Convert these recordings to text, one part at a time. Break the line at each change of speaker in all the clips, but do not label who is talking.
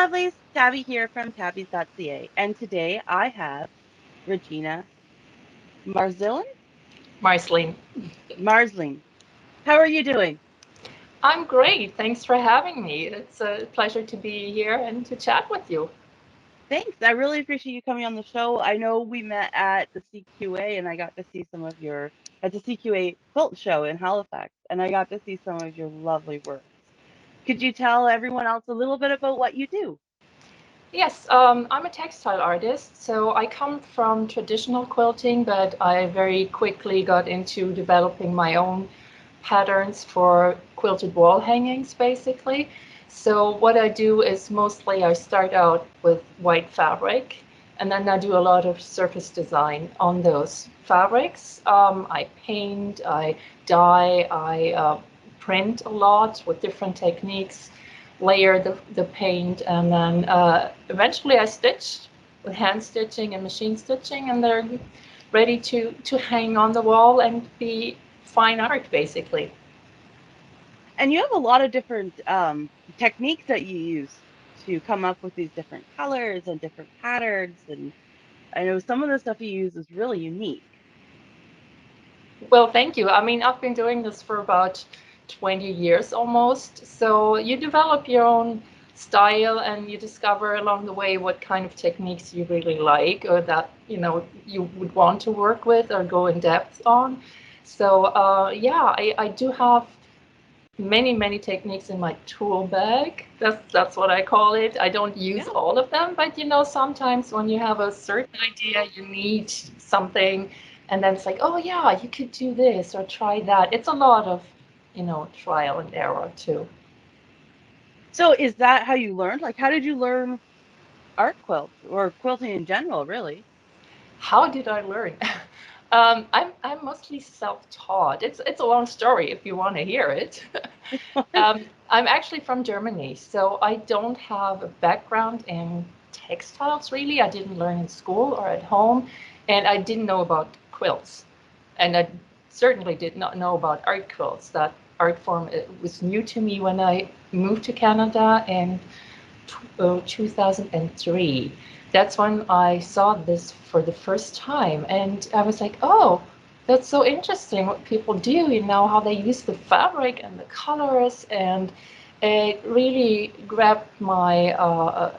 lovelies, Tabby here from tabbies.ca, and today I have Regina Marzlin.
Marceline.
Marzlin. How are you doing?
I'm great. Thanks for having me. It's a pleasure to be here and to chat with you.
Thanks. I really appreciate you coming on the show. I know we met at the CQA and I got to see some of your at the CQA quilt show in Halifax, and I got to see some of your lovely works. Could you tell everyone else a little bit about what you do?
Yes, I'm a textile artist, so I come from traditional quilting, but I very quickly got into developing my own patterns for quilted wall hangings, basically. So what I do is mostly I start out with white fabric, and then I do a lot of surface design on those fabrics. I paint, I dye, I print a lot with different techniques, layer the paint, and then eventually I stitch with hand stitching and machine stitching, and they're ready to hang on the wall and be fine art, basically.
And you have a lot of different techniques that you use to come up with these different colors and different patterns. And I know some of the stuff you use is really unique.
Well, thank you. I mean, I've been doing this for about 20 years almost. So you develop your own style and you discover along the way what kind of techniques you really like or that, you would want to work with or go in depth on. So, yeah, I do have many techniques in my tool bag. That's what I call it. I don't use
Yeah.
all of them, but sometimes when you have a certain idea, you need something, and then it's like, oh yeah, you could do this or try that. It's a lot of, trial and error too.
So is that how you learned? Like, how did you learn art quilt or quilting in general, really?
How did I learn? I'm mostly self-taught. It's a long story if you want to hear it. I'm actually from Germany, so I don't have a background in textiles really. I didn't learn in school or at home, and I didn't know about quilts. And I certainly did not know about art quilts. That art form, it was new to me when I moved to Canada in 2003. That's when I saw this for the first time, and I was like, oh, that's so interesting what people do, how they use the fabric and the colors, and it really grabbed my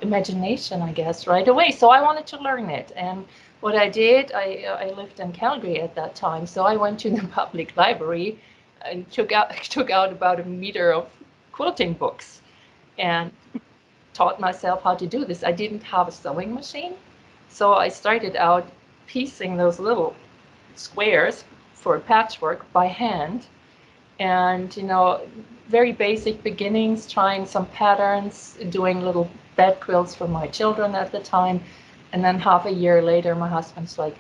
imagination, I guess, right away. So I wanted to learn it. And what I did, I lived in Calgary at that time, so I went to the public library and took out about a meter of quilting books and taught myself how to do this. I didn't have a sewing machine, so I started out piecing those little squares for patchwork by hand, and very basic beginnings, trying some patterns, doing little bed quilts for my children at the time. And then half a year later, my husband's like,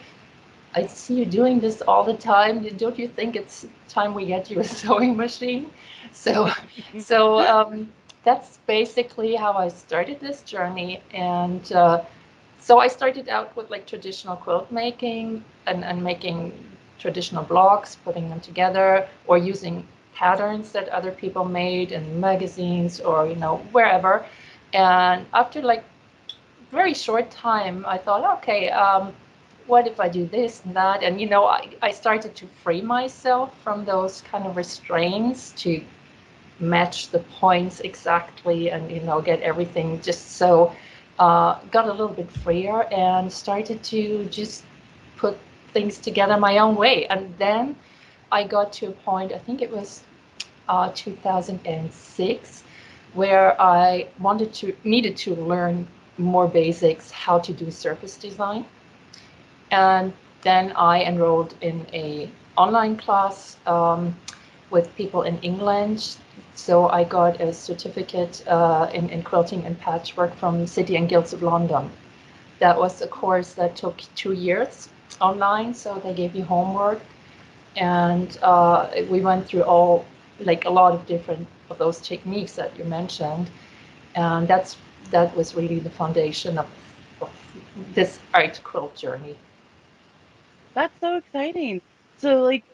I see you doing this all the time. Don't you think it's time we get you a sewing machine? So, so that's basically how I started this journey. And so I started out with like traditional quilt making and making traditional blocks, putting them together, or using patterns that other people made in magazines or wherever. And after like very short time, I thought, okay, what if I do this and that? And I started to free myself from those kind of restraints to match the points exactly, and get everything just so. Got a little bit freer and started to just put things together my own way. And then I got to a point, I think it was 2006, where I needed to learn more basics, how to do surface design. And then I enrolled in a online class with people in England. So I got a certificate in quilting and patchwork from City and Guilds of London. That was a course that took 2 years online, so they gave you homework, and we went through like a lot of different of those techniques that you mentioned, and that was really the foundation of this art quilt journey.
That's so exciting. So, like,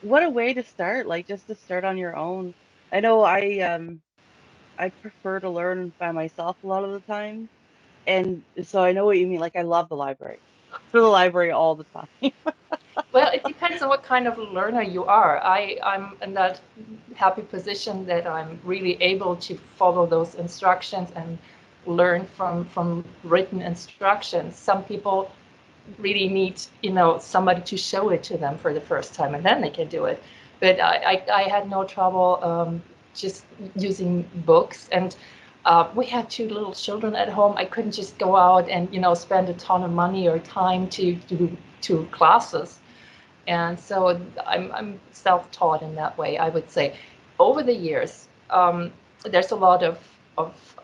what a way to start, like, just to start on your own. I know I I prefer to learn by myself a lot of the time. And so I know what you mean. Like I love the library. To the library all the time.
Well, it depends on what kind of learner you are. I'm in that happy position that I'm really able to follow those instructions and learn from written instructions. Some people really need, somebody to show it to them for the first time, and then they can do it. But I had no trouble just using books. And we had two little children at home. I couldn't just go out and, spend a ton of money or time to do two classes. And so I'm self-taught in that way, I would say. Over the years, there's a lot of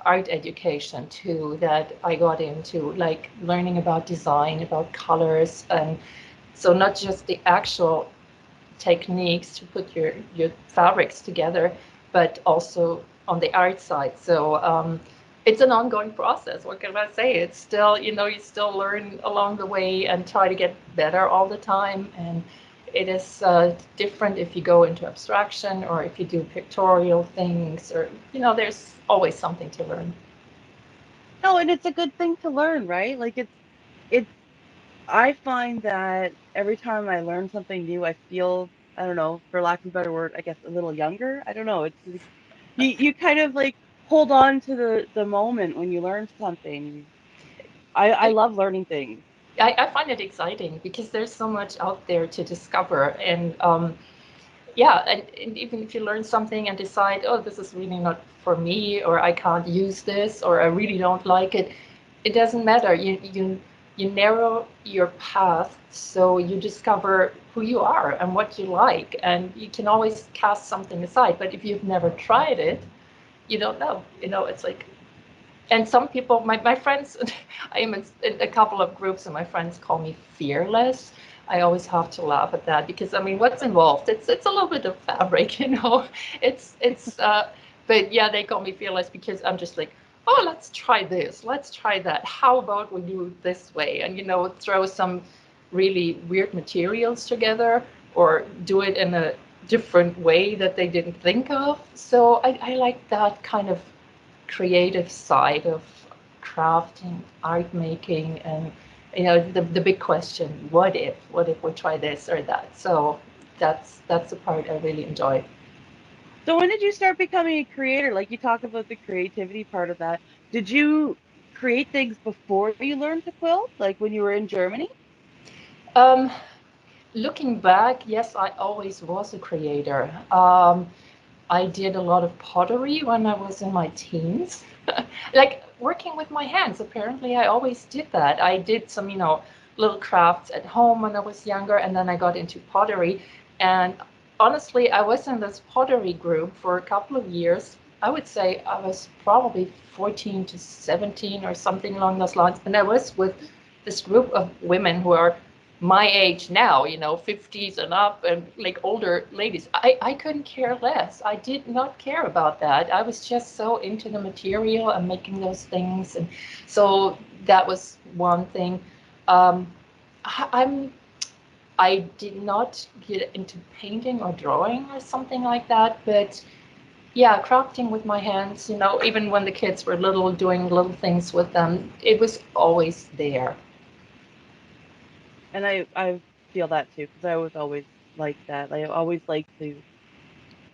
art education too that I got into, like learning about design, about colors. And so not just the actual techniques to put your fabrics together, but also on the art side. So it's an ongoing process. What can I say? It's still, you still learn along the way and try to get better all the time. And it is different if you go into abstraction or if you do pictorial things, or, there's always something to learn.
No, and it's a good thing to learn, right? Like it's I find that every time I learn something new, I feel, I don't know, for lack of a better word, I guess a little younger. I don't know. It's like you kind of like hold on to the moment when you learn something. I
I,
love learning things.
I find it exciting because there's so much out there to discover. And yeah, and even if you learn something and decide, oh, this is really not for me, or I can't use this, or I really don't like it, it doesn't matter. You narrow your path, so you discover who you are and what you like, and you can always cast something aside. But if you've never tried it, you don't know. It's like, and some people, my friends, I am in a couple of groups, and my friends call me fearless. I always have to laugh at that because, I mean, what's involved? It's a little bit of fabric, It's but yeah, they call me fearless because I'm just like, oh, let's try this, let's try that. How about we do it this way? And, throw some really weird materials together, or do it in a different way that they didn't think of. So I like that kind of creative side of crafting, art making, and, the big question: what if we try this or that? So that's the part I really enjoy.
So when did you start becoming a creator? Like you talk about the creativity part of that. Did you create things before you learned to quilt? Like when you were in Germany?
Um, Looking back, yes, I always was a creator. I did a lot of pottery when I was in my teens. Like working with my hands. Apparently, I always did that. I did some, little crafts at home when I was younger, and then I got into pottery. And honestly, I was in this pottery group for a couple of years. I would say I was probably 14 to 17 or something along those lines. And I was with this group of women who are my age now, 50s and up, and like older ladies. I couldn't care less. I did not care about that. I was just so into the material and making those things. And so that was one thing. Um, I'm I did not get into painting or drawing or something like that, but yeah, crafting with my hands, even when the kids were little, doing little things with them, it was always there.
And I feel that too because I was always like that. I always liked to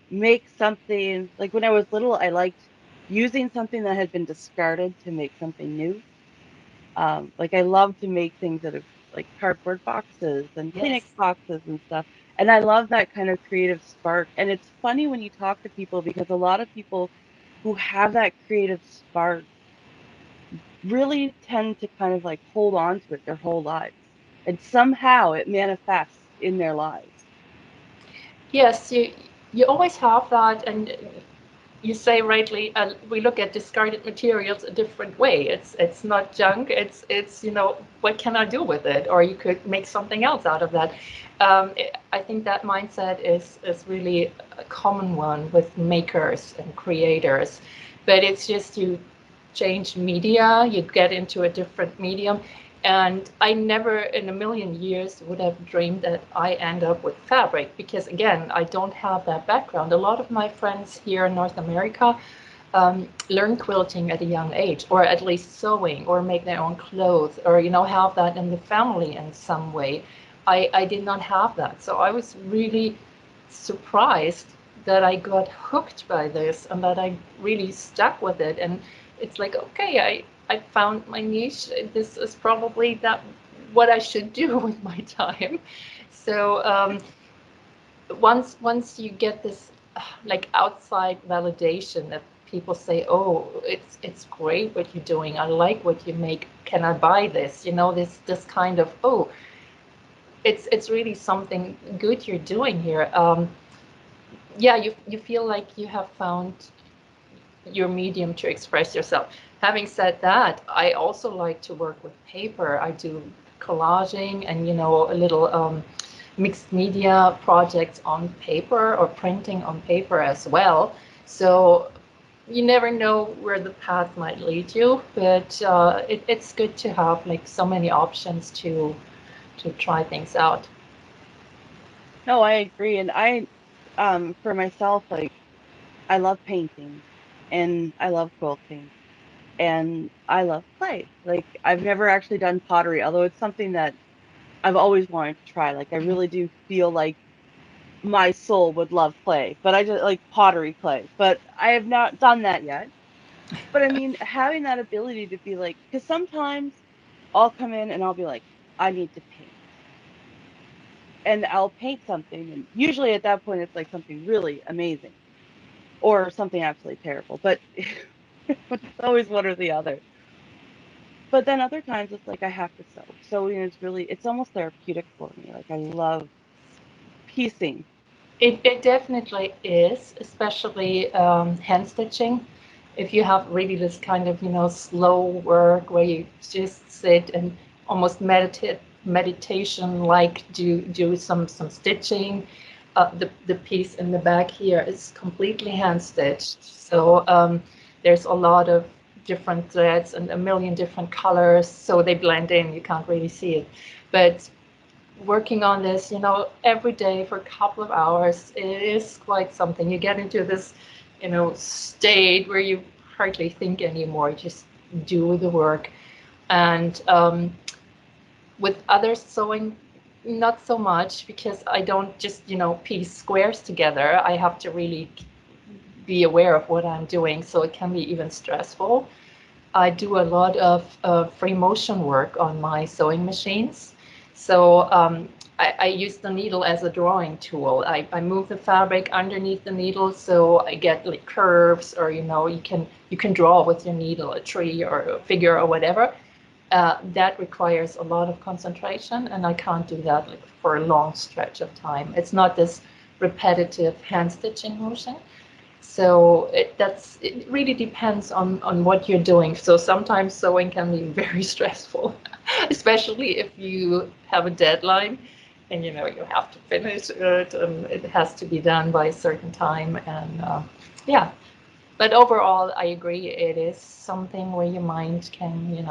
make something. Like when I was little, I liked using something that had been discarded to make something new. Like I love to make things out of like cardboard boxes and Kleenex
Yes.
boxes and stuff. And I love that kind of creative spark. And it's funny when you talk to people because a lot of people who have that creative spark really tend to kind of like hold on to it their whole lives. And somehow it manifests in their lives.
Yes, you always have that, and you say rightly, we look at discarded materials a different way. It's not junk. It's what can I do with it? Or you could make something else out of that. I think that mindset is really a common one with makers and creators, but it's just you change media, you get into a different medium. And I never in a million years would have dreamed that I end up with fabric because, again, I don't have that background. A lot of my friends here in North America, learn quilting at a young age, or at least sewing, or make their own clothes, or have that in the family in some way. I did not have that, so I was really surprised that I got hooked by this and that I really stuck with it. And it's like, okay, I found my niche. This is probably that what I should do with my time. So once you get this like outside validation that people say, oh, it's great what you're doing, I like what you make, can I buy this, this kind of, oh, it's really something good you're doing here. Yeah, you feel like you have found your medium to express yourself. Having said that, I also like to work with paper. I do collaging and a little mixed media projects on paper, or printing on paper as well. So you never know where the path might lead you, but it's good to have like so many options to try things out.
No, I agree. And for myself, like, I love painting and I love quilting and I love clay. Like, I've never actually done pottery, although it's something that I've always wanted to try. Like, I really do feel like my soul would love clay, but I just like pottery clay, but I have not done that yet. But I mean, having that ability to be like, because sometimes I'll come in and I'll be like, I need to paint. And I'll paint something. And usually at that point, it's like something really amazing or something absolutely terrible. But it's always one or the other. But then other times it's like I have to sew. Sewing is really, it's almost therapeutic for me. Like I love piecing.
It definitely is, especially hand stitching. If you have really this kind of, slow work where you just sit and almost meditation, like do some stitching. The piece in the back here is completely hand stitched. So there's a lot of different threads and a million different colors, so they blend in. You can't really see it, but working on this, every day for a couple of hours, it is quite something. You get into this, state where you hardly think anymore. You just do the work. And with other sewing, not so much, because I don't just, piece squares together. I have to really be aware of what I'm doing, so it can be even stressful. I do a lot of free motion work on my sewing machines. So I use the needle as a drawing tool. I move the fabric underneath the needle, so I get like curves, or you can draw with your needle a tree or a figure or whatever. That requires a lot of concentration, and I can't do that like for a long stretch of time. It's not this repetitive hand stitching motion. So it really depends on what you're doing. So sometimes sewing can be very stressful, especially if you have a deadline and you have to finish it and it has to be done by a certain time. And yeah, but overall, I agree. It is something where your mind can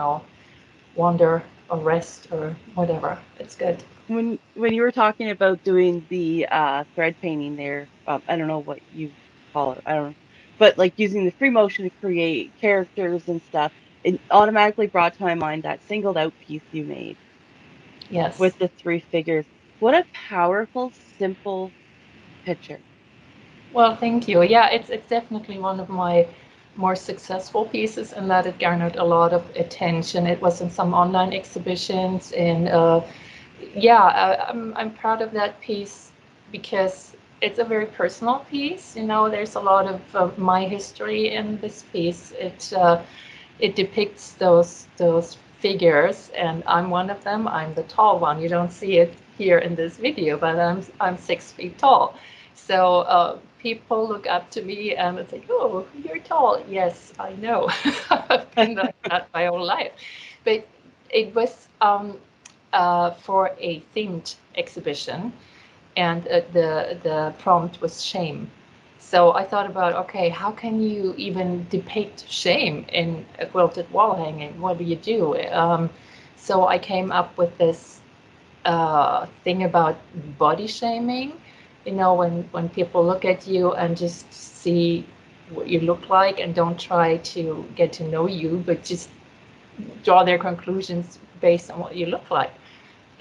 wander or rest or whatever. It's good.
When you were talking about doing the thread painting there, I don't know what you call it. I don't, but like using the free motion to create characters and stuff, it automatically brought to my mind that singled out piece you made
Yes.
with the three figures. What a powerful, simple picture.
Well, thank you. Yeah, it's definitely one of my more successful pieces in that it garnered a lot of attention. It was in some online exhibitions, and yeah, I'm proud of that piece because it's a very personal piece. There's a lot of my history in this piece. It depicts those figures, and I'm one of them. I'm the tall one. You don't see it here in this video, but I'm 6 feet tall. So people look up to me and it's like, oh, you're tall. Yes, I know. I've been like that my whole life. But it was for a themed exhibition, and the prompt was shame. So I thought about, okay, how can you even depict shame in a quilted wall hanging? What do you do? So I came up with this thing about body shaming. When people look at you and just see what you look like and don't try to get to know you, but just draw their conclusions based on what you look like.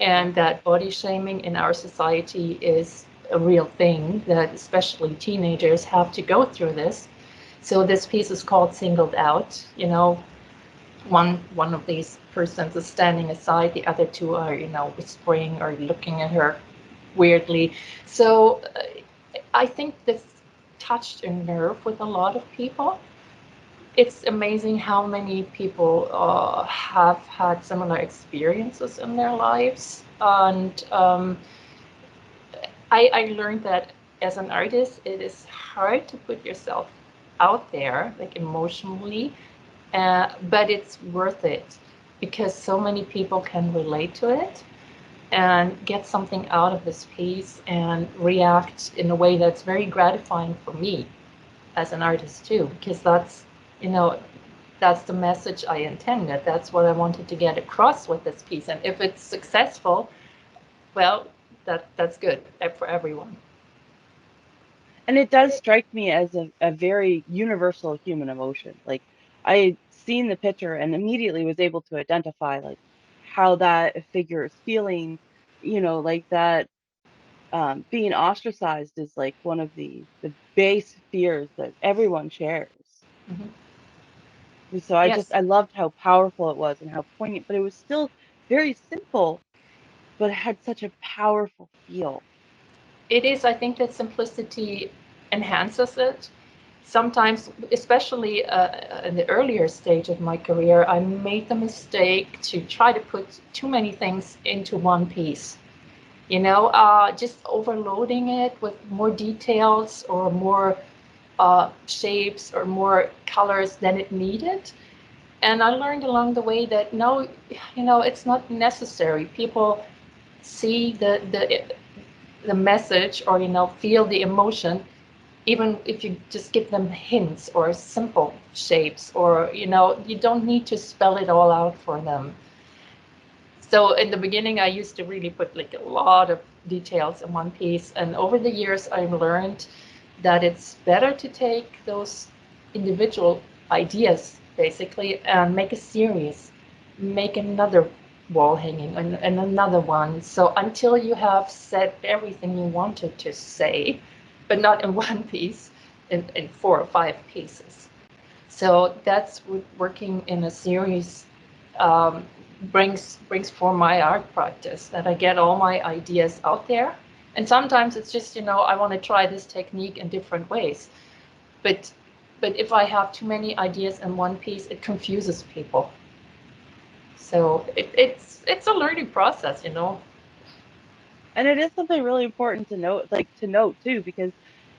Yeah.
And that body shaming in our society is a real thing that especially teenagers have to go through this. So this piece is called Singled Out. You know, one of these persons is standing aside, the other two are, you know, whispering or looking at her weirdly. So I think this touched a nerve with a lot of people. It's amazing how many people have had similar experiences in their lives. And I learned that as an artist, it is hard to put yourself out there, like emotionally, but it's worth it because so many people can relate to it and get something out of this piece and react in a way that's very gratifying for me as an artist too, because that's, you know, that's the message I intended. That's what I wanted to get across with this piece. And if it's successful, well, that's good for everyone.
And it does strike me as a very universal human emotion. Like I had seen the picture and immediately was able to identify like how that figure is feeling, like that being ostracized is like one of the base fears that everyone shares.
Mhm.
And so
Yes,
I loved how powerful it was and how poignant, but it was still very simple, but it had such a powerful feel.
it is. I think that simplicity enhances it. Sometimes, especially in the earlier stage of my career, I made the mistake to try to put too many things into one piece. You know, just overloading it with more details or more shapes or more colors than it needed. And I learned along the way that no, you know, it's not necessary. People see the message or, you know, feel the emotion even if you just give them hints or simple shapes, or, you know, you don't need to spell it all out for them. So in the beginning, I used to really put like a lot of details in one piece. And over the years, I've learned that it's better to take those individual ideas basically and make a series, make another wall hanging and another one. So until you have said everything you wanted to say, but not in one piece, in 4 or 5 pieces. So that's what working in a series um, brings for my art practice, that I get all my ideas out there. And sometimes it's just, you know, I want to try this technique in different ways. But but if I have too many ideas in one piece, it confuses people. So it's a learning process, you know.
And it is something really important to note, too, because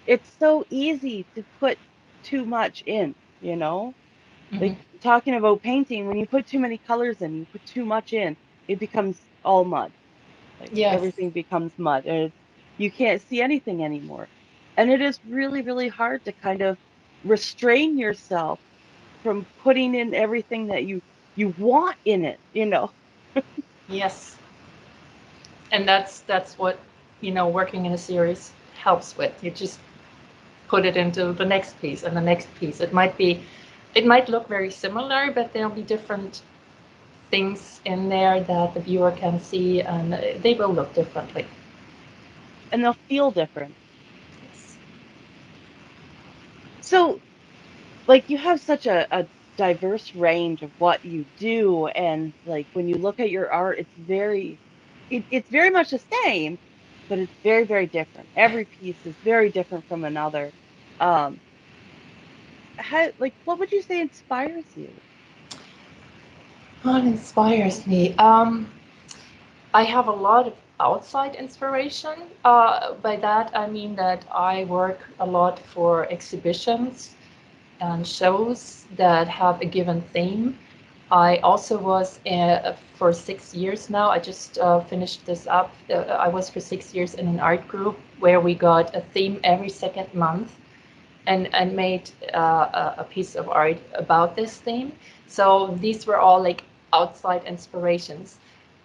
it's so easy to put too much in, you know?
Hmm.
Like talking about painting, when you put too many colors in, you put too much in, it becomes all mud. Like
Yes.
everything becomes mud. And you can't see anything anymore. And it is really, really hard to kind of restrain yourself from putting in everything that you want in it.
Yes. And that's what, you know, working in a series helps with. You just put it into the next piece and the next piece. It might look very similar, but there'll be different things in there that the viewer can see, and they will look differently.
And they'll feel different.
Yes.
So, like, you have such a diverse range of what you do, and like when you look at your art, it's very much the same, but it's very, very different. Every piece is very different from another. Um, what would you say inspires you?
What inspires me? I have a lot of outside inspiration. By that, I mean that I work a lot for exhibitions and shows that have a given theme. I also was for 6 years now. I just finished this up. I was for 6 years in an art group where we got a theme every second month and made a piece of art about this theme. So these were all like outside inspirations.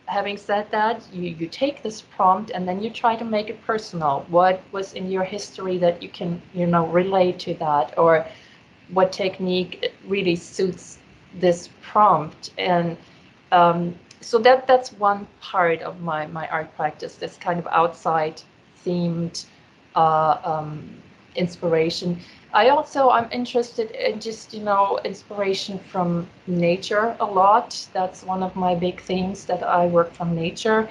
Having said that, you take this prompt and then you try to make it personal. What was in your history that you can, you know, relate to that? Or what technique really suits this prompt. And so that's one part of my art practice, this kind of outside themed uh, um, inspiration. I'm interested in just, inspiration from nature a lot. That's one of my big themes, that I work from nature,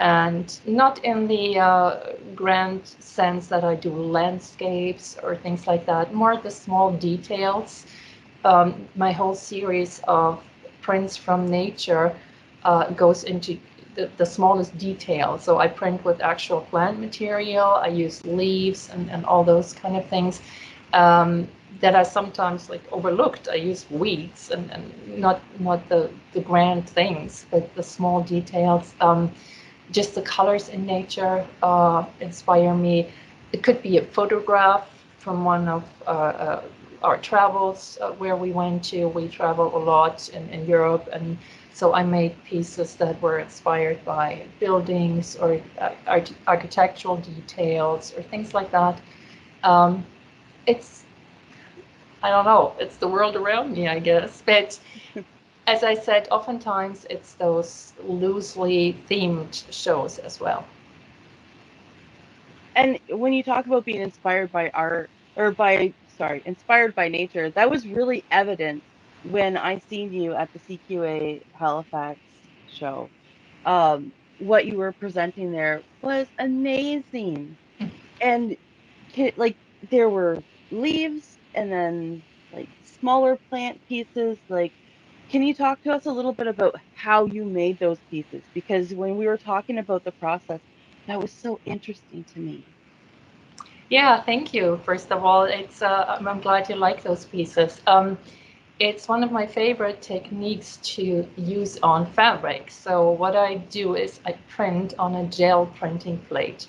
and not in the grand sense that I do landscapes or things like that, more the small details. My whole series of prints from nature goes into the smallest detail. So I print with actual plant material. I use leaves and all those kind of things that I sometimes like overlooked. I use weeds and not the grand things, but the small details. Just the colors in nature inspire me. It could be a photograph from one of our travels where we went to. We travel a lot in Europe, and so I made pieces that were inspired by buildings or architectural details or things like that. Um, it's, I don't know, it's the world around me, I guess. But as I said, oftentimes it's those loosely themed shows as well.
And when you talk about being inspired by art, or inspired by nature, that was really evident when I seen you at the CQA Halifax show. What you were presenting there was amazing. And like there were leaves and then like smaller plant pieces. Like, can you talk to us a little bit about how you made those pieces? Because when we were talking about the process, that was so interesting to me.
Yeah, thank you. First of all, I'm glad you like those pieces. It's one of my favorite techniques to use on fabric. So what I do is I print on a gel printing plate.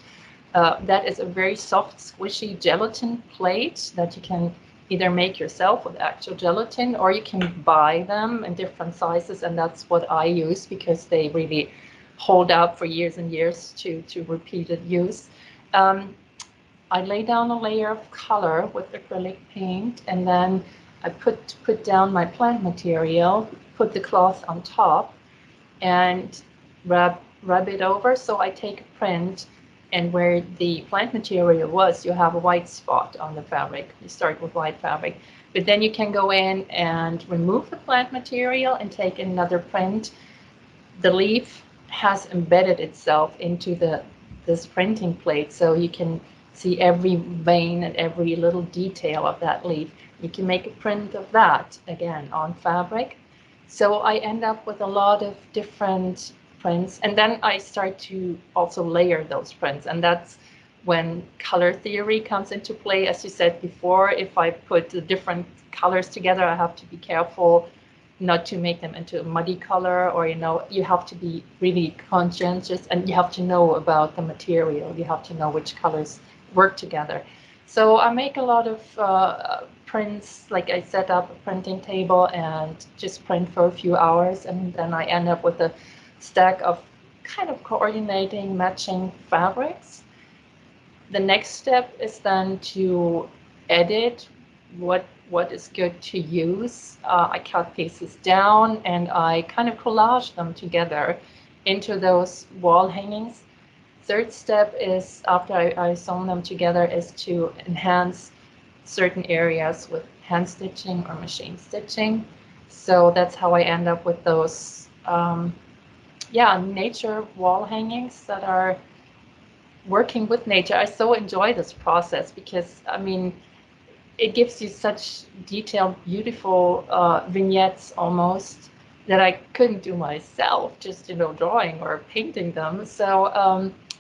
That is a very soft, squishy gelatin plate that you can either make yourself with actual gelatin, or you can buy them in different sizes, and that's what I use because they really hold up for years and years to repeated use. Um, I lay down a layer of color with acrylic paint, and then I put down my plant material, put the cloth on top, and rub it over. So I take a print, and where the plant material was, you have a white spot on the fabric. You start with white fabric, but then you can go in and remove the plant material and take another print. The leaf has embedded itself into this printing plate, so you can see every vein and every little detail of that leaf. You can make a print of that again on fabric. So I end up with a lot of different prints, and then I start to also layer those prints, and that's when color theory comes into play. As you said before, if I put the different colors together, I have to be careful not to make them into a muddy color, or you have to be really conscientious, and you have to know about the material. You have to know which colors work together. So I make a lot of prints. Like, I set up a printing table and just print for a few hours, and then I end up with a stack of kind of coordinating, matching fabrics. The next step is then to edit what is good to use. I cut pieces down and I kind of collage them together into those wall hangings. Third step is, after I sewn them together, is to enhance certain areas with hand stitching or machine stitching. So that's how I end up with those nature wall hangings that are working with nature. I so enjoy this process because, I mean, it gives you such detailed, beautiful vignettes almost that I couldn't do myself, just, drawing or painting them. So,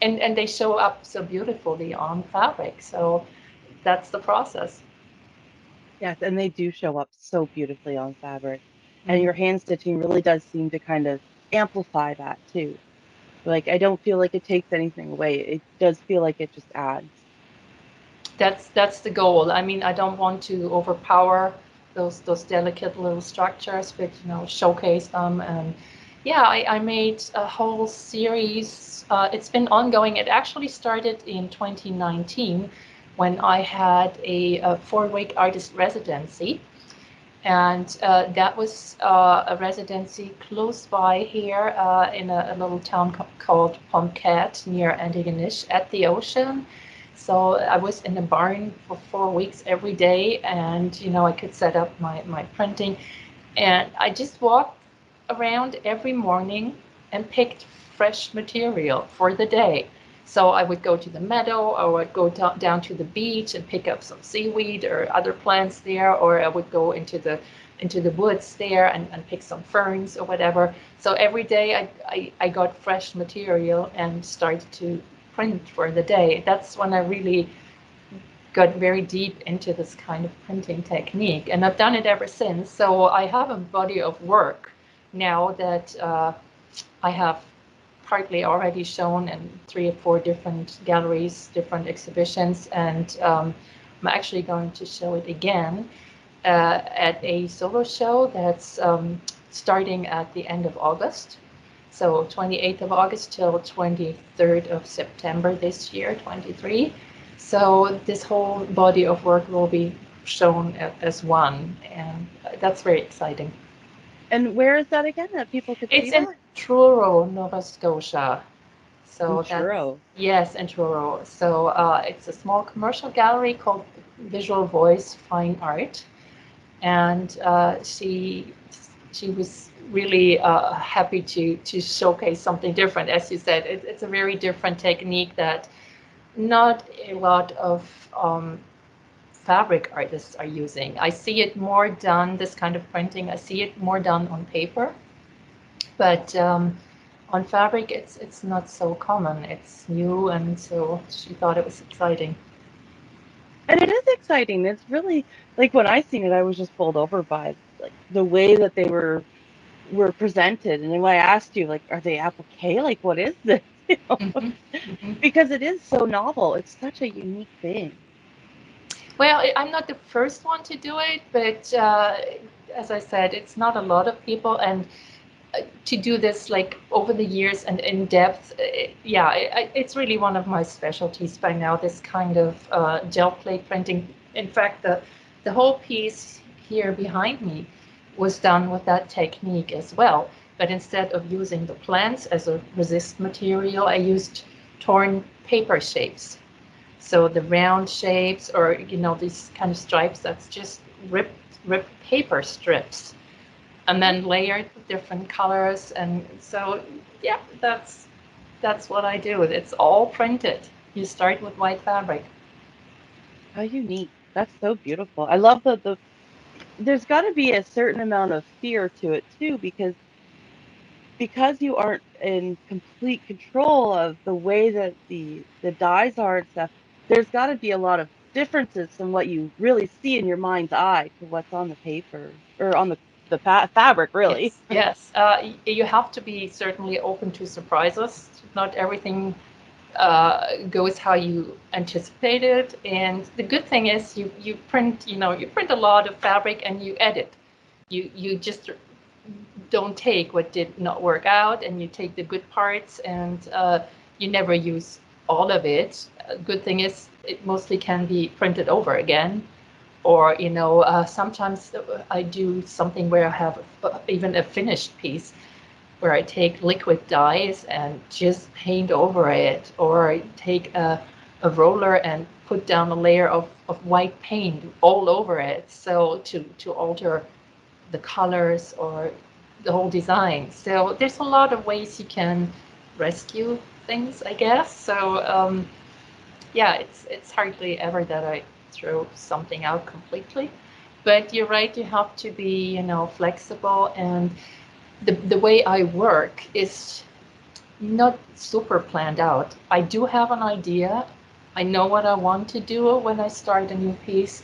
and they show up so beautifully on fabric. So that's the process.
Yes, and they do show up so beautifully on fabric. And
Mm.
your hand stitching really does seem to kind of amplify that too. Like, I don't feel like it takes anything away. It does feel like it just adds.
That's the goal. I mean, I don't want to overpower those delicate little structures, but showcase them. And yeah, I made a whole series. It's been ongoing. It actually started in 2019 when I had a 4-week artist residency. And that was a residency close by here in a little town called Pomcat near Antigonish at the ocean. So I was in a barn for 4 weeks every day, and I could set up my printing. And I just walked around every morning and picked fresh material for the day. So I would go to the meadow, or I would go down to the beach and pick up some seaweed or other plants there, or I would go into the woods there and pick some ferns or whatever. So every day I got fresh material and started to print for the day. That's when I really got very deep into this kind of printing technique, and I've done it ever since. So I have a body of work now that I have partly already shown in 3 or 4 different galleries, different exhibitions, and I'm actually going to show it again at a solo show that's starting at the end of August. So 28th of August till 23rd of September this year, 23. So this whole body of work will be shown as one, and that's very exciting.
And where is that again that people could see
It's in
that?
Truro, Nova Scotia.
In
So that's,
Truro.
yes, in Truro. So it's a small commercial gallery called Visual Voice Fine Art, and she was really happy to showcase something different. As you said, it's a very different technique that not a lot of fabric artists are using. I see it more done, this kind of printing, I see it more done on paper, but on fabric it's not so common. It's new, and so she thought it was exciting.
And it is exciting. It's really like when I seen it, I was just bowled over by like the way that they were presented. And then when I asked you, like, are they applique? Like, what is this? You know,
Hmm. Hmm.
because it is so novel. It's such a unique thing.
Well, I'm not the first one to do it, but as I said, it's not a lot of people, and to do this like over the years and in depth, yeah, it's really one of my specialties by now. This kind of gel plate printing. In fact, the whole piece here behind me was done with that technique as well. But instead of using the plants as a resist material, I used torn paper shapes. So the round shapes, or these kind of stripes, that's just ripped paper strips, and then layered with different colors. And so, yeah, that's what I do. It's all printed. You start with white fabric.
How unique. That's so beautiful. I love the there's got to be a certain amount of fear to it too, because you aren't in complete control of the way that the dyes are and stuff. There's got to be a lot of differences from what you really see in your mind's eye to what's on the paper or on the fabric, really.
Yes, yes. You have to be certainly open to surprises. Not everything goes how you anticipated. And the good thing is you print a lot of fabric and you edit. You just don't take what did not work out, and you take the good parts, and you never use all of it. Good thing is it mostly can be printed over again. Or sometimes I do something where I have even a finished piece where I take liquid dyes and just paint over it, or I take a roller and put down a layer of white paint all over it, so to alter the colors or the whole design. So there's a lot of ways you can rescue things, I guess. So yeah, it's hardly ever that I throw something out completely. But you're right, you have to be, flexible. And the way I work is not super planned out. I do have an idea. I know what I want to do when I start a new piece,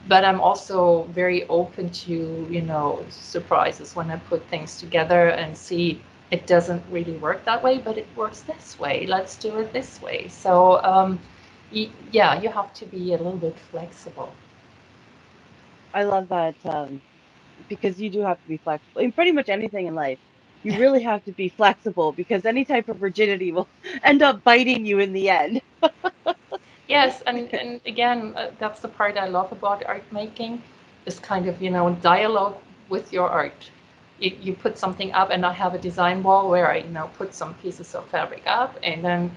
but I'm also very open to, surprises when I put things together and see it doesn't really work that way, but it works this way. Let's do it this way. So, yeah, you have to be a little bit flexible.
I love that because you do have to be flexible in pretty much anything in life. You really have to be flexible because any type of rigidity will end up biting you in the end.
Yes, and again, that's the part I love about art making, is kind of, dialogue with your art. You put something up, and I have a design wall where I, put some pieces of fabric up, and then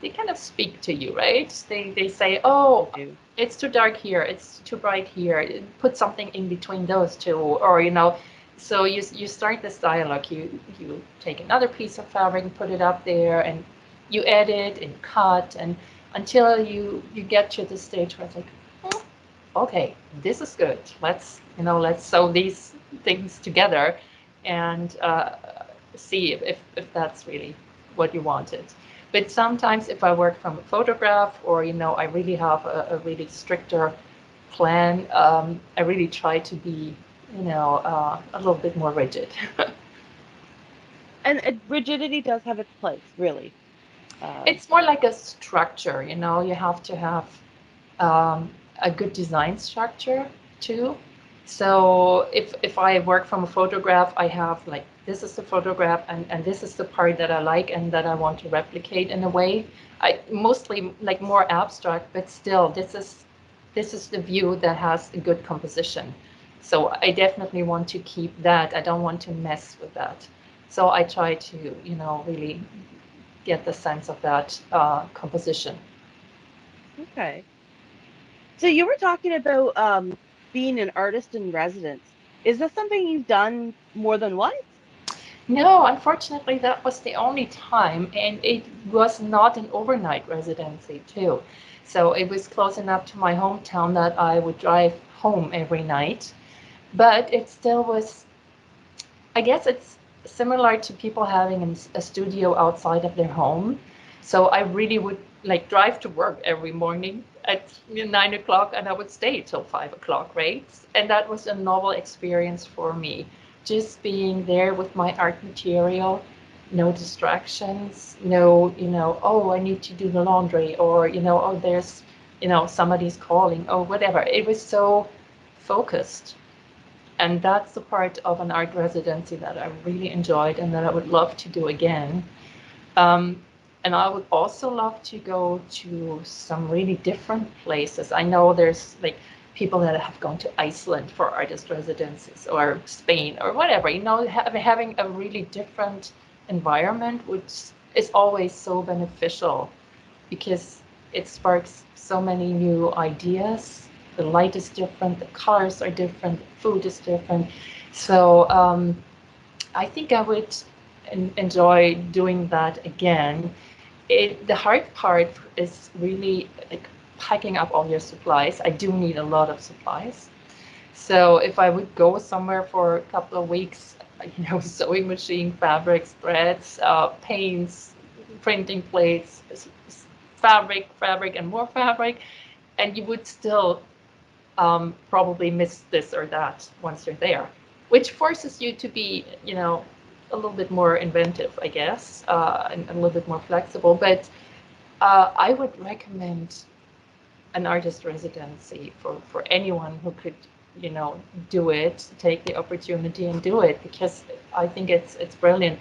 they kind of speak to you, right? They say,
They
oh,
do.
it's too dark here, it's too bright here. Put something in between those two, or so you start this dialogue. You take another piece of fabric and put it up there, and you edit and cut, and until you get to the stage where it's like, "Hmm, okay, this is good. Let's sew these things together, and see if that's really what you wanted. But sometimes if I work from a photograph, or I really have a really stricter plan, I really try to be a little bit more rigid.
And rigidity does have its place, really. Um,
It's more like a structure. You have to have um, a good design structure too. So if I work from a photograph, I have like, this is the photograph, and this is the part that I like and that I want to replicate in a way. I mostly like more abstract, but still this is the view that has a good composition. So I definitely want to keep that. I don't want to mess with that. So I try to, really get the sense of that composition.
okay. So you were talking about being an artist in residence. Is that something you've done more than once?
No, unfortunately, that was the only time, and it was not an overnight residency, too. So it was close enough to my hometown that I would drive home every night. But it still was, I guess it's similar to people having a studio outside of their home. So I really would like drive to work every morning at 9 o'clock, and I would stay till 5 o'clock, right? And that was a novel experience for me. Just being there with my art material, no distractions, no, oh, I need to do the laundry, or, oh, there's, somebody's calling, or whatever. It was so focused, and that's the part of an art residency that I really enjoyed and that I would love to do again. Um, and I would also love to go to some really different places. I know there's like people that have gone to Iceland for artist residencies, or Spain, or whatever. Having a really different environment, which is always so beneficial, because it sparks so many new ideas. The light is different, the colors are different, the food is different. So I think I would enjoy doing that again. The hard part is really like packing up all your supplies. I do need a lot of supplies. So if I would go somewhere for a couple of weeks, sewing machine, fabrics, threads, paints, printing plates, fabric, and more fabric, and you would still probably miss this or that once you're there, which forces you to be, a little bit more inventive, I guess, and a little bit more flexible. But I would recommend an artist residency for anyone who could, do it, take the opportunity and do it, because I think it's brilliant,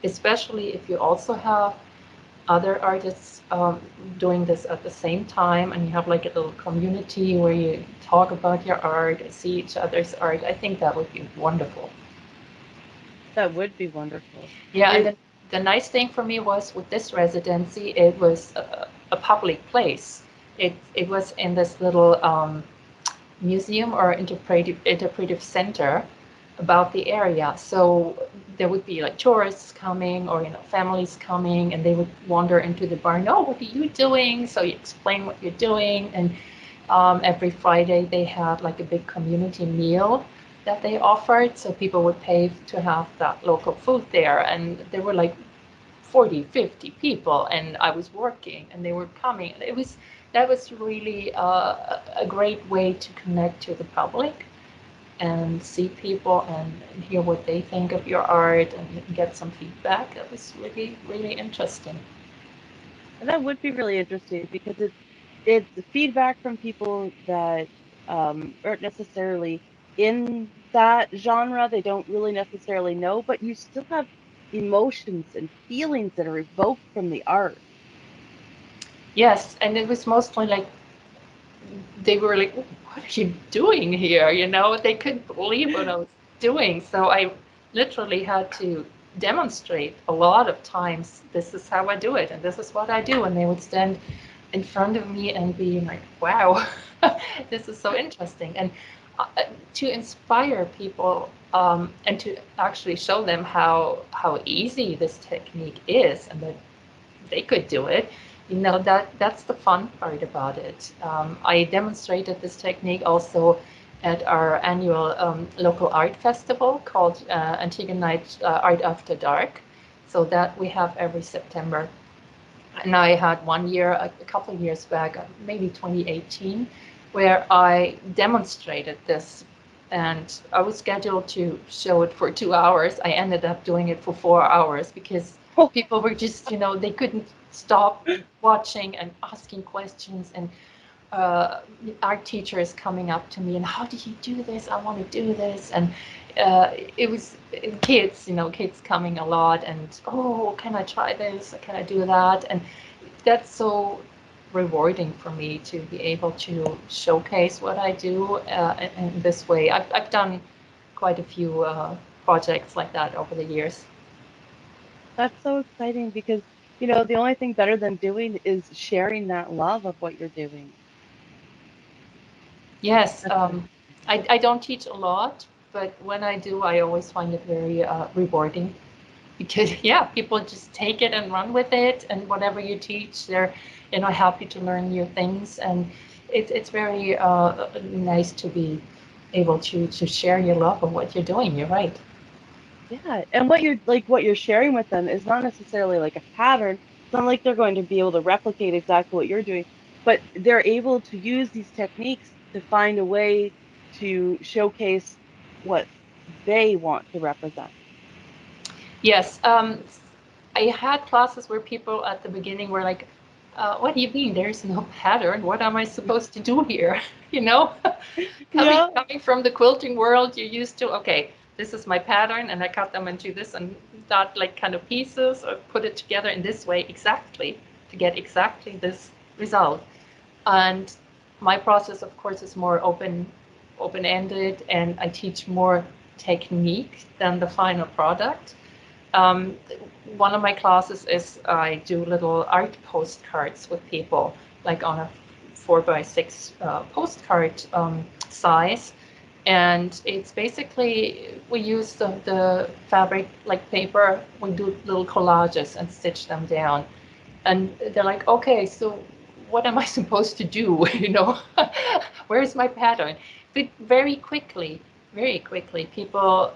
especially if you also have other artists doing this at the same time, and you have like a little community where you talk about your art, see each other's art. I think that would be wonderful.
That would be wonderful.
Yeah, and
It,
then the nice thing for me was with this residency, it was a public place. It was in this little museum or interpretive center about the area. So there would be like tourists coming, or families coming, and they would wander into the barn. Oh, what are you doing? So you explain what you're doing, and every Friday they had like a big community meal that they offered. So people would pay to have that local food there, and there were like 40, 50 people, and I was working and they were coming. That was really a great way to connect to the public and see people, and hear what they think of your art, and get some feedback. That was really, really interesting.
that would be really interesting because it's feedback from people that aren't necessarily in that genre. They don't really necessarily know, but you still have emotions and feelings that are evoked from the art.
Yes, and it was mostly like they were like, "What are you doing here?" You know, they couldn't believe what I was doing. So I literally had to demonstrate a lot of times, this is how I do it, and this is what I do. And they would stand in front of me and be like, "Wow, this is so interesting." And to inspire people and to actually show them how easy this technique is and that they could do it. You know, that's the fun part about it. I demonstrated this technique also at our annual local art festival called Antigua Night Art After Dark. So that we have every September. And I had one year, a couple of years back, maybe 2018, where I demonstrated this. And I was scheduled to show it for 2 hours. I ended up doing it for 4 hours because
Oh,
people were just, you know, they couldn't stop watching and asking questions. And uh, art teachers coming up to me and, how did you do this? I want to do this. And it was kids, you know, kids coming a lot and, oh, can I try this? Can I do that? And that's so rewarding for me to be able to showcase what I do in this way. I've done quite a few projects like that over the years.
that's so exciting because, the only thing better than doing is sharing that love of what you're doing.
Yes,
That's
I don't teach a lot, but when I do, I always find it very rewarding because yeah, people just take it and run with it, and whatever you teach, they're, you know, happy to learn new things, and it's very nice to be able to share your love of what you're doing. You're right.
Yeah, and what you're sharing with them is not necessarily like a pattern. It's not like they're going to be able to replicate exactly what you're doing, but they're able to use these techniques to find a way to showcase what they want to represent.
Yes, I had classes where people at the beginning were like, "What do you mean? There's no pattern. What am I supposed to do here?" You know,
Yeah,
coming from the quilting world, you're used to, okay, this is my pattern, and I cut them into this and that, like kind of pieces, or put it together in this way exactly to get exactly this result. And my process, of course, is more open-ended, and I teach more technique than the final product. um, One of my classes is I do little art postcards with people, like on a 4x6 postcard size. And it's basically, we use the fabric like paper, we do little collages and stitch them down. And they're like, okay, so what am I supposed to do? You know, where's my pattern? But very quickly, people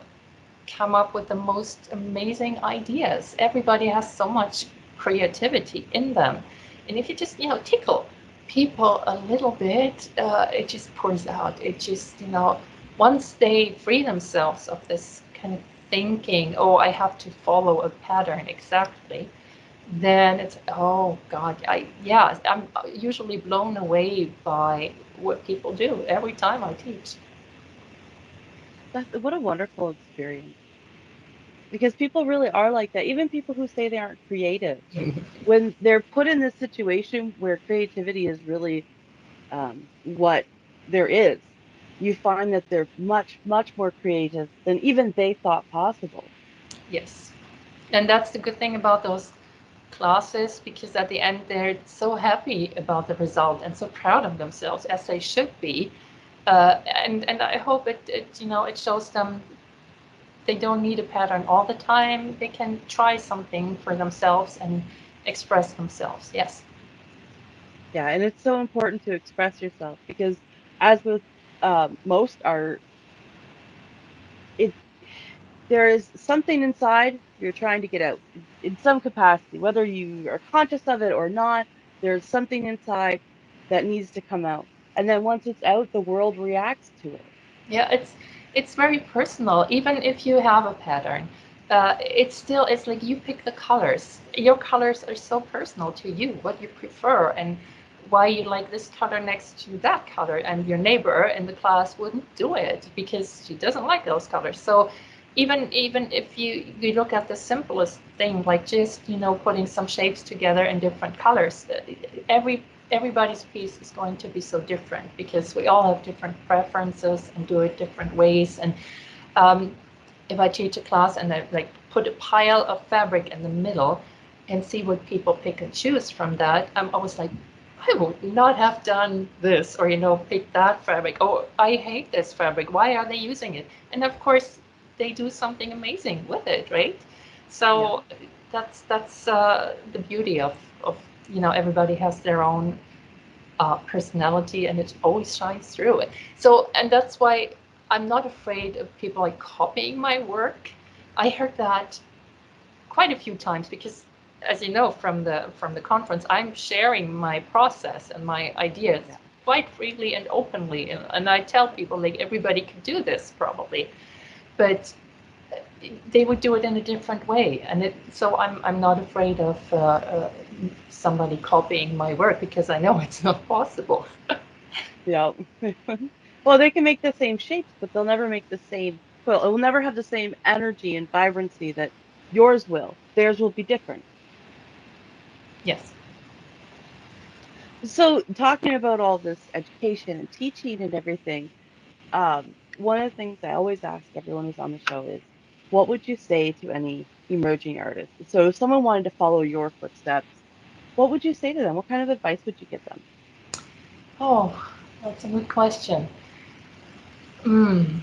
come up with the most amazing ideas. Everybody has so much creativity in them. And if you just, you know, tickle people a little bit, it just pours out. It just, you know, once they free themselves of this kind of thinking, oh, I have to follow a pattern exactly, then it's, oh God, yeah, I'm usually blown away by what people do every time I teach.
that's what a wonderful experience because people really are like that. Even people who say they aren't creative, when they're put in this situation where creativity is really what there is, you find that they're much, much more creative than even they thought possible.
Yes. And that's the good thing about those classes, because at the end they're so happy about the result and so proud of themselves, as they should be. And I hope it, you know, it shows them they don't need a pattern all the time. They can try something for themselves and express themselves. Yes.
Yeah, and it's so important to express yourself because, as with most art, it there is something inside you're trying to get out in some capacity, whether you are conscious of it or not. There's something inside that needs to come out, and then once it's out, the world reacts to it.
Yeah, it's very personal. Even if you have a pattern, it's still, it's like you pick the colors. Your colors are so personal to you, what you prefer and why you like this color next to that color. And your neighbor in the class wouldn't do it because she doesn't like those colors. So even if you look at the simplest thing, like just putting some shapes together in different colors, everybody's piece is going to be so different because we all have different preferences and do it different ways. And um, if I teach a class and I like put a pile of fabric in the middle and see what people pick and choose from that, I'm always like, I would not have done this, or pick that fabric. Oh, I hate this fabric. Why are they using it? And of course, they do something amazing with it, right?
Yeah.
So that's the beauty of everybody has their own personality, and it always shines through it. So, and that's why I'm not afraid of people like copying my work. I heard that quite a few times because, as you know from the conference, I'm sharing my process and my ideas
Yeah.
quite freely and openly, and I tell people like everybody could do this probably, but they would do it in a different way, and so I'm not afraid of somebody copying my work because I know it's not possible.
Yeah. Well, they can make the same shapes, but they'll never make the same quilt. It will never have the same energy and vibrancy that yours will. Theirs will be different.
Yes.
So, talking about all this education and teaching and everything, one of the things I always ask everyone who's on the show is, what would you say to any emerging artists? So, if someone wanted to follow your footsteps, what would you say to them? What kind of advice would you give them?
Oh, that's a good question. Mm,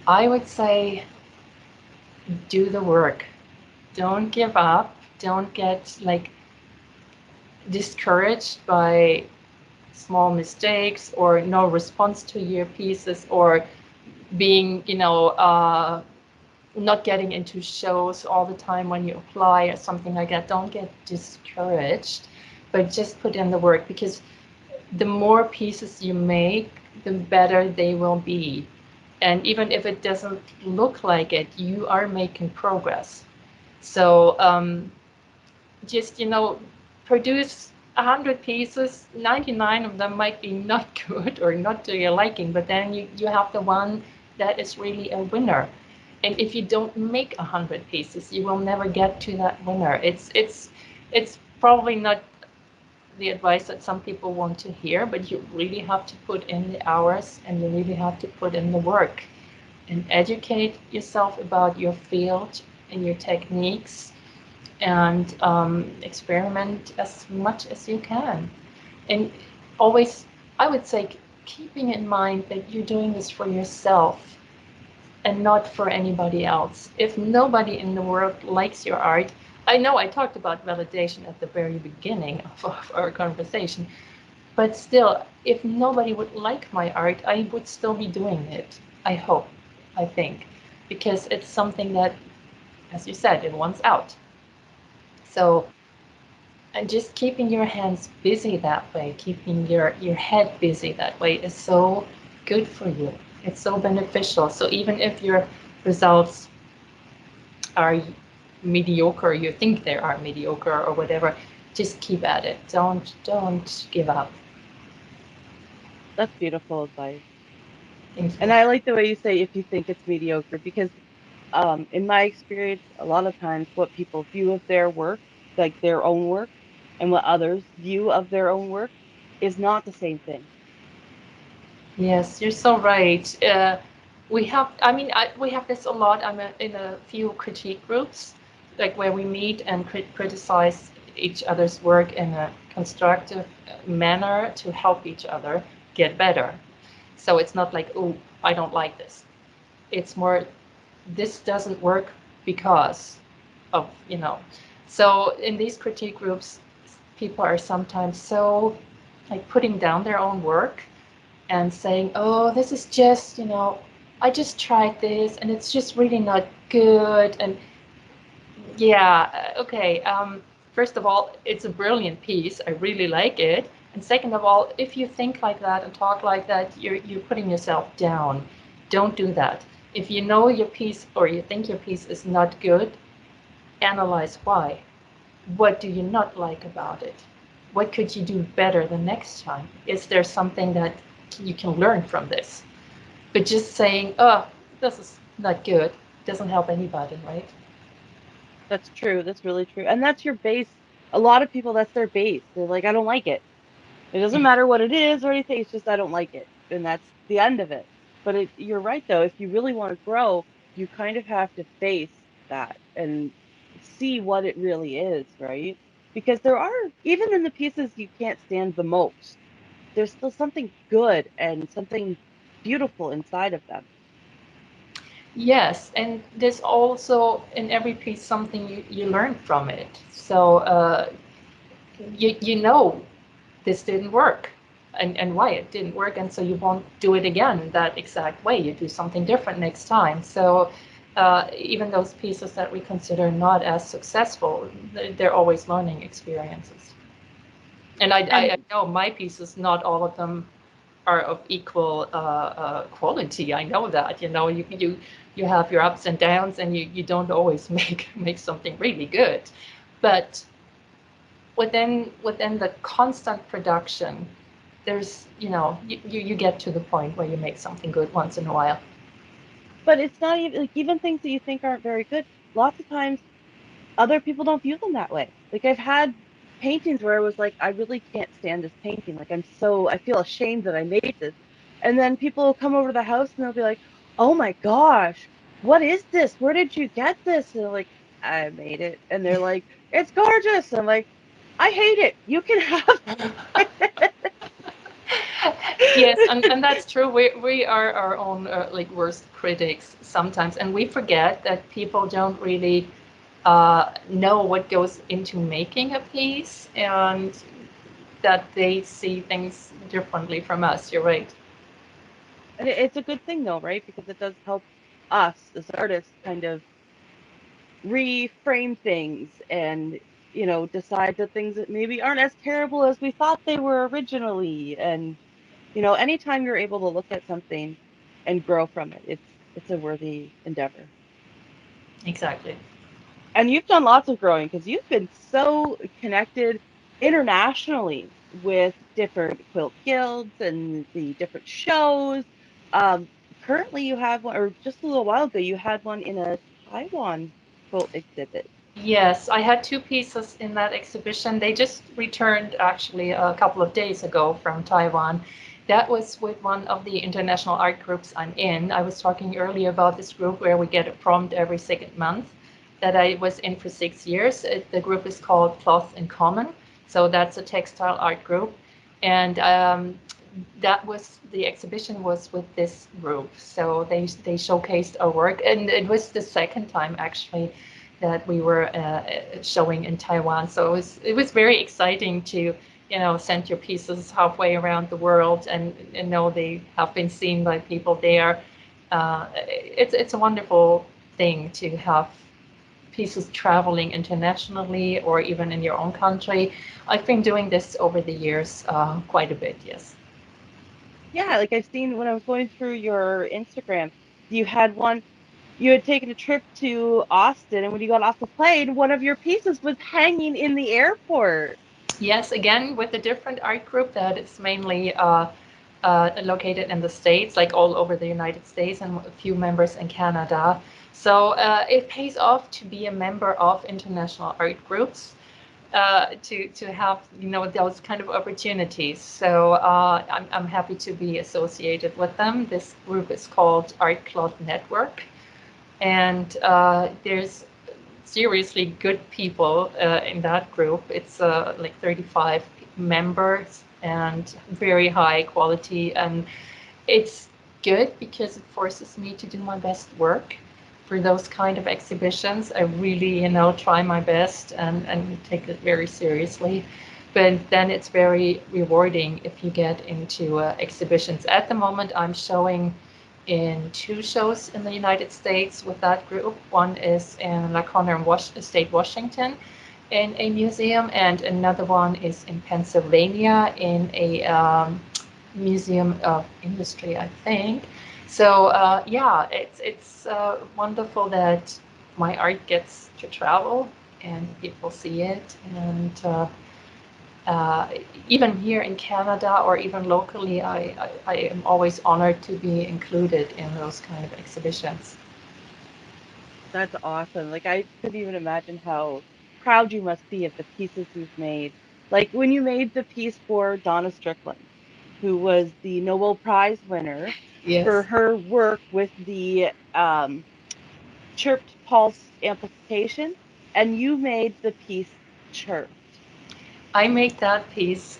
I would say do the work. Don't give up. Don't get like discouraged by small mistakes or no response to your pieces, or being, not getting into shows all the time when you apply or something like that. Don't get discouraged, but just put in the work, because the more pieces you make, the better they will be. And even if it doesn't look like it, you are making progress. So just, produce 100 pieces, 99 of them might be not good or not to your liking, but then you have the one that is really a winner. And if you don't make 100 pieces, you will never get to that winner. It's probably not the advice that some people want to hear, but you really have to put in the hours and you really have to put in the work and educate yourself about your field and your techniques, and experiment as much as you can. And always, I would say, keeping in mind that you're doing this for yourself and not for anybody else. If nobody in the world likes your art, I know I talked about validation at the very beginning of our conversation, but still, if nobody would like my art, I would still be doing it. I hope, I think, because it's something that, as you said, it wants out. So, and just keeping your hands busy that way, keeping your head busy that way is so good for you. It's so beneficial. So even if your results are mediocre, you think they are mediocre or whatever, just keep at it. Don't give up.
That's beautiful advice.
Thank
And
you.
I like the way you say if you think it's mediocre, because in my experience, a lot of times what people view of their work, like their own work, and what others view of their own work is not the same thing.
Yes, you're so right. We have, I mean, we have this a lot. I'm in a few critique groups, like where we meet and criticize each other's work in a constructive manner to help each other get better. So it's not like, oh, I don't like this. It's more, this doesn't work because of, So in these critique groups, people are sometimes so like putting down their own work and saying, oh, this is just, I just tried this and it's just really not good. And yeah, okay. First of all, it's a brilliant piece. I really like it. And second of all, if you think like that and talk like that, you're putting yourself down. Don't do that. If you know your piece or you think your piece is not good, analyze why. What do you not like about it? What could you do better the next time? Is there something that you can learn from this? But just saying, oh, this is not good. doesn't help anybody, right?
That's true. That's really true. And that's your base. A lot of people, that's their base. They're like, I don't like it. It doesn't matter what it is or anything. It's just I don't like it, and that's the end of it. But you're right though. If you really want to grow, you kind of have to face that and see what it really is, right? Because there are, even in the pieces you can't stand the most, there's still something good and something beautiful inside of them.
Yes, and there's also in every piece something you learn from it. So you know this didn't work and why it didn't work, and so you won't do it again that exact way. You do something different next time. So even those pieces that we consider not as successful, they're always learning experiences. And I
And
know my pieces, not all of them are of equal quality. I know that. You have your ups and downs, and you don't always make something really good. But within the constant production, there's you get to the point where you make something good once in a while.
but it's not even like, even things that you think aren't very good. Lots of times other people don't view them that way. Like I've had paintings where I was like, I really can't stand this painting. Like I feel ashamed that I made this. And then people will come over to the house and they'll be like, oh my gosh, what is this? Where did you get this? And they're like, I made it. And they're like, it's gorgeous. And I'm like, I hate it. You can have
Yes,
it.
and that's true. We are our own like worst critics sometimes, and we forget that people don't really know what goes into making a piece, and that they see things differently from us. You're right.
And it's a good thing though, right? Because it does help us as artists kind of reframe things and decide that things that maybe aren't as terrible as we thought they were originally. And anytime you're able to look at something and grow from it, it's a worthy endeavor.
Exactly.
And you've done lots of growing because you've been so connected internationally with different quilt guilds and the different shows. um, Currently you have one, or just a little while ago you had one in a Taiwan quilt exhibit.
Yes, I had two pieces in that exhibition. They just returned actually a couple of days ago from Taiwan. That was with one of the international art groups I'm in. I was talking earlier about this group where we get a prompt every second month that I was in for 6 years. The group is called Cloth in Common. So that's a textile art group. And that was the exhibition was with this group. So they showcased our work. And it was the second time actually that we were showing in Taiwan. So it was very exciting to send your pieces halfway around the world and know they have been seen by people there. It's a wonderful thing to have pieces traveling internationally or even in your own country. I've been doing this over the years quite a bit, yes.
Yeah, like I've seen when I was going through your Instagram, you had one, you had taken a trip to Austin, and when you got off the plane, one of your pieces was hanging in the airport.
Yes, again, with a different art group that is mainly located in the States, like all over the United States, and a few members in Canada. So it pays off to be a member of international art groups to have those kind of opportunities. So I'm happy to be associated with them. This group is called Art Cloth Network, and there's seriously good people in that group. It's like 35 members and very high quality. And it's good because it forces me to do my best work for those kind of exhibitions. I really, try my best and take it very seriously. But then it's very rewarding if you get into exhibitions. At the moment, I'm showing in two shows in the United States with that group. One is in Lacona State, Washington, in a museum, and another one is in Pennsylvania in a museum of industry, I think. So yeah, it's wonderful that my art gets to travel and people see it, and uh, even here in Canada or even locally, I am always honored to be included in those kind of exhibitions.
That's awesome. Like I couldn't even imagine how proud you must be of the pieces you've made. Like when you made the piece for Donna Strickland, who was the Nobel Prize winner for
Yes.
her work with the chirped pulse amplification, and you made the piece chirped.
I make that piece.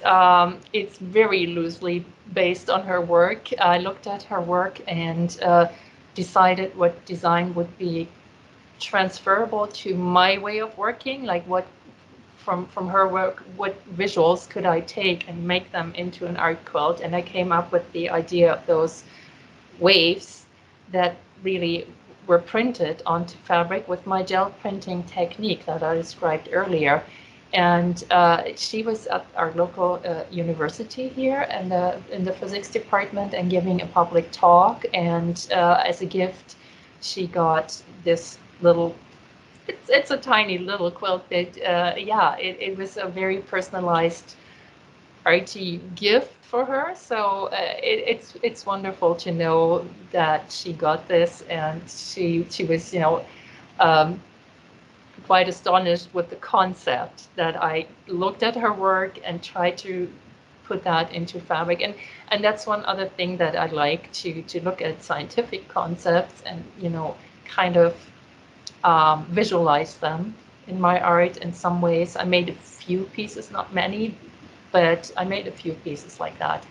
It's very loosely based on her work. I looked at her work and decided what design would be transferable to my way of working, like what from her work, what visuals could I take and make them into an art quilt. And I came up with the idea of those waves that really were printed onto fabric with my gel printing technique that I described earlier. And she was at our local university here and in the physics department and giving a public talk. And as a gift, she got this little, it's a tiny little quilt, but yeah, it was a very personalized arty gift for her. So it's wonderful to know that she got this, and she was, um, quite astonished with the concept that I looked at her work and tried to put that into fabric. And that's one other thing that I like to look at scientific concepts and kind of visualize them in my art in some ways. I made a few pieces, not many, but I made a few pieces like that.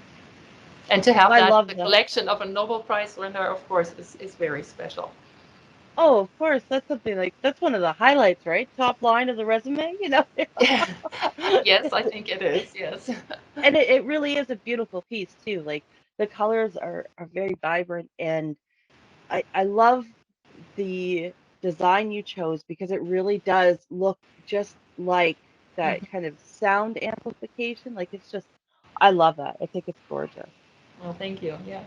And to have
I
that in
love
the
that.
collection of a Nobel Prize winner, of course, is very special.
Oh, of course, that's something like that's one of the highlights, right? Top line of the resume, you know.
Yes, I think it is. Yes.
And it really is a beautiful piece too. Like the colors are very vibrant, and I love the design you chose because it really does look just like that kind of sound amplification. Like it's just I love that. I think it's gorgeous.
Well, thank you. Yeah.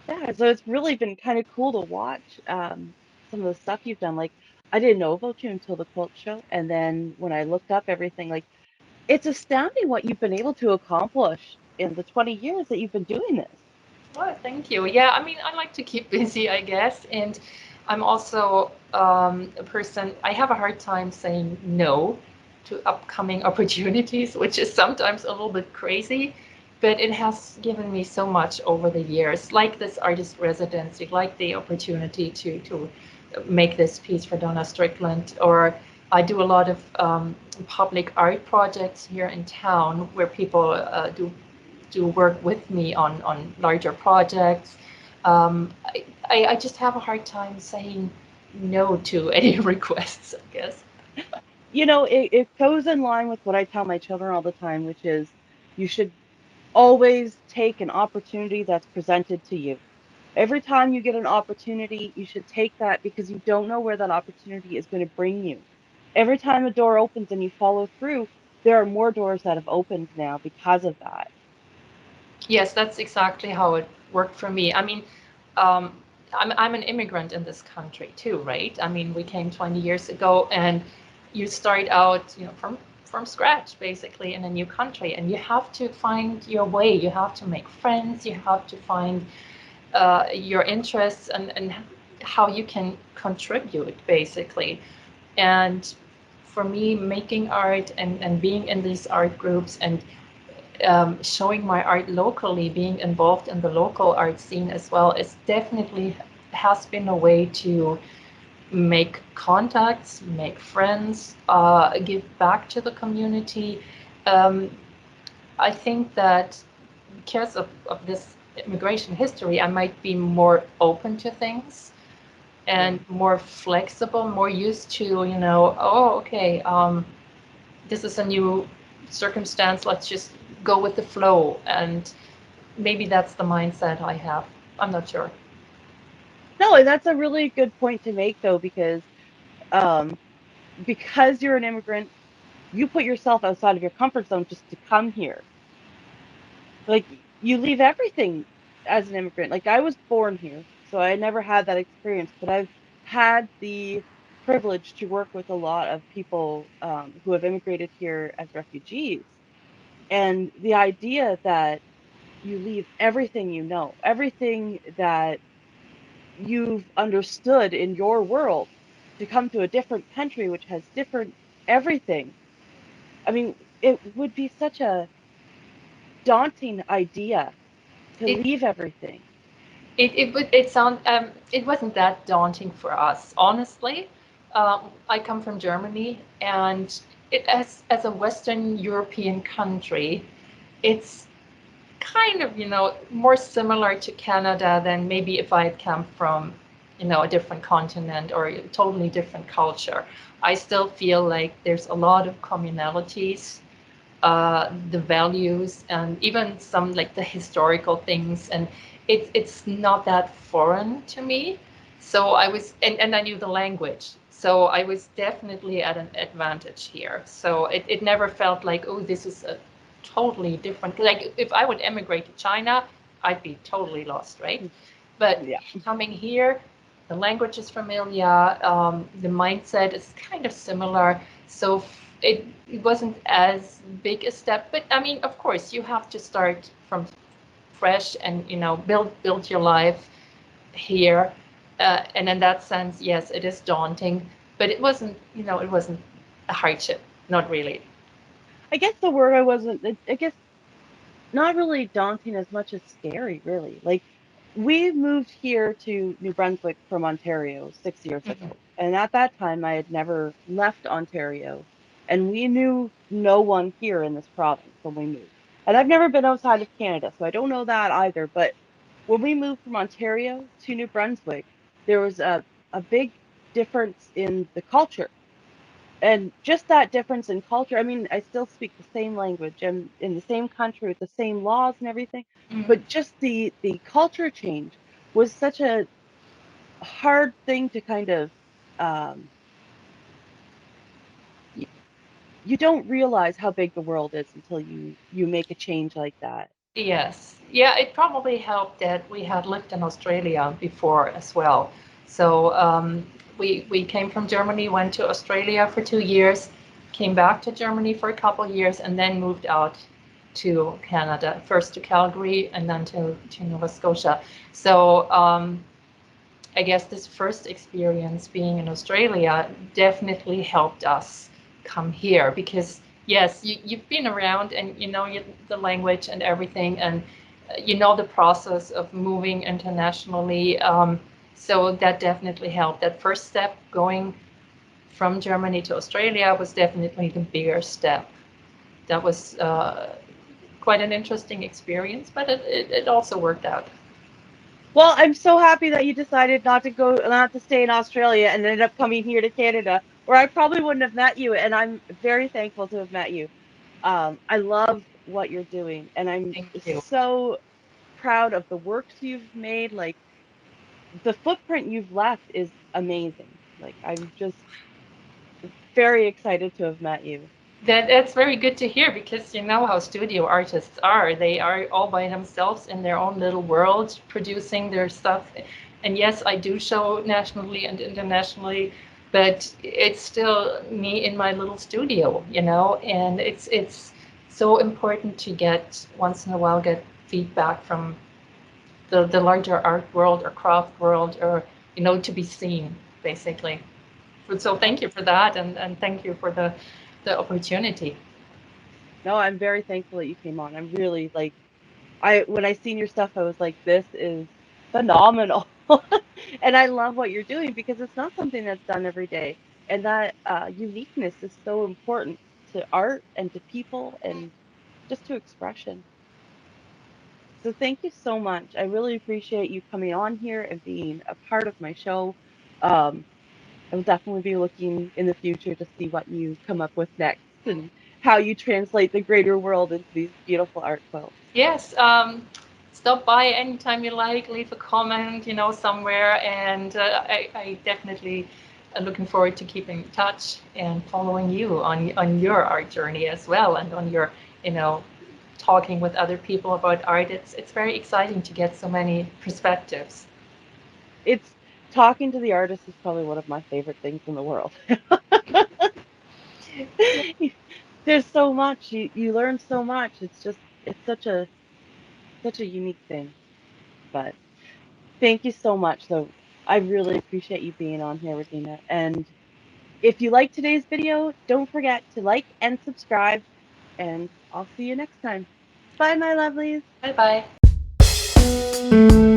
Yeah, so it's really been kind of cool to watch some of the stuff you've done. Like I didn't know about you until the quilt show, and then when I looked up everything, like it's astounding what you've been able to accomplish in the 20 years that you've been doing this.
Well, thank you. Yeah, I mean, I like to keep busy, I guess. And I'm also a person, I have a hard time saying no to upcoming opportunities, which is sometimes a little bit crazy, but it has given me so much over the years, like this artist residency, like the opportunity to make this piece for Donna Strickland, or I do a lot of public art projects here in town where people do work with me on larger projects. I just have a hard time saying no to any requests, I guess.
You know, it goes in line with what I tell my children all the time, which is you should always take an opportunity that's presented to you. Every time you get an opportunity, you should take that because you don't know where that opportunity is going to bring you. Every time a door opens and you follow through, there are more doors that have opened now because of that.
Yes, that's exactly how it worked for me. I mean, um, I'm an immigrant in this country too, right? I mean, we came 20 years ago, and you start out, from scratch basically in a new country, and you have to find your way. You have to make friends. You have to find your interests and how you can contribute basically. And for me, making art and being in these art groups and showing my art locally, being involved in the local art scene as well, is definitely has been a way to make contacts, make friends, give back to the community. Um, I think that because of this immigration history, I might be more open to things
Yeah.
and more flexible, more used to, oh, okay, this is a new circumstance, let's just go with the flow. And maybe that's the mindset I have. I'm not sure.
No, and that's a really good point to make though, um, because you're an immigrant, you put yourself outside of your comfort zone just to come here. Like you leave everything as an immigrant. Like I was born here, so I never had that experience, but I've had the privilege to work with a lot of people who have immigrated here as refugees. And the idea that you leave everything you know, everything that you've understood in your world to come to a different country which has different everything. I mean, it would be such a daunting idea to
It
leave everything.
it wasn't that daunting for us, honestly. I come from Germany, and it as a Western European country, it's kind of, more similar to Canada than maybe if I had come from, a different continent or a totally different culture. I still feel like there's a lot of commonalities, the values, and even some like the historical things, and it's not that foreign to me. So and I knew the language, so I was definitely at an advantage here. So it never felt like, oh, this is a totally different, like if I would emigrate to China, I'd be totally lost, right? But
Yeah.
coming here, the language is familiar, the mindset is kind of similar. So it wasn't as big a step, but I mean, of course, you have to start from fresh and build your life here. And in that sense, yes, it is daunting, but it wasn't a hardship, not really.
I guess the word I wasn't, I guess not really daunting as much as scary, really. Like, we moved here to New Brunswick from Ontario 6 years
Mhm.
ago. And at that time, I had never left Ontario. And we knew no one here in this province when we moved. And I've never been outside of Canada, so I don't know that either. But when we moved from Ontario to New Brunswick, there was a big difference in the culture, and just that difference in culture. I mean, I still speak the same language and in the same country with the same laws and everything,
Mhm.
but just the culture change was such a hard thing to kind of um you, you don't realize how big the world is until you make a change like that.
Yes. Yeah, it probably helped that we had lived in Australia before as well. So we came from Germany, went to Australia for 2 years, came back to Germany for a couple of years, and then moved out to Canada, first to Calgary and then to Nova Scotia. So I guess this first experience being in Australia definitely helped us come here because yes, you've been around and the language and everything, and you know the process of moving internationally. So that definitely helped. That first step going from Germany to Australia was definitely the bigger step. That was quite an interesting experience, but it also worked out.
Well, I'm so happy that you decided not to stay in Australia and ended up coming here to Canada, or I probably wouldn't have met you, and I'm very thankful to have met you. I love what you're doing, and I'm
Thank you.
so proud of the works you've made. Like, the footprint you've left is amazing. Like, I'm just very excited to have met you.
That's very good to hear because you know how studio artists are. They are all by themselves in their own little world, producing their stuff. And yes, I do show nationally and internationally, but it's still me in my little studio, and it's so important to get once in a while get feedback from the larger art world or craft world, or to be seen basically. So
Oh,
thank you for that, and thank you for the opportunity.
no, I'm very thankful that you came on. I'm really like, I when I seen your stuff, I was like, this is phenomenal. And I love what you're doing because it's not something that's done every day. And that uniqueness is so important to art and to people and just to expression. So thank you so much. I really appreciate you coming on here and being a part of my show. Um, I will definitely be looking in the future to see what you come up with next and how you translate the greater world into these beautiful art quilts.
Yes, stop by anytime you like, leave a comment, somewhere, and I definitely am looking forward to keeping in touch and following you on your art journey as well, and on your, you know, talking with other people about art. It's very exciting to get so many perspectives.
It's talking to the artist is probably one of my favorite things in the world. There's so much you learn so much. It's such a unique thing. But thank you so much. So I really appreciate you being on here, Regina. And if you like today's video, don't forget to like and subscribe, and I'll see you next time. Bye, my lovelies.
Bye bye.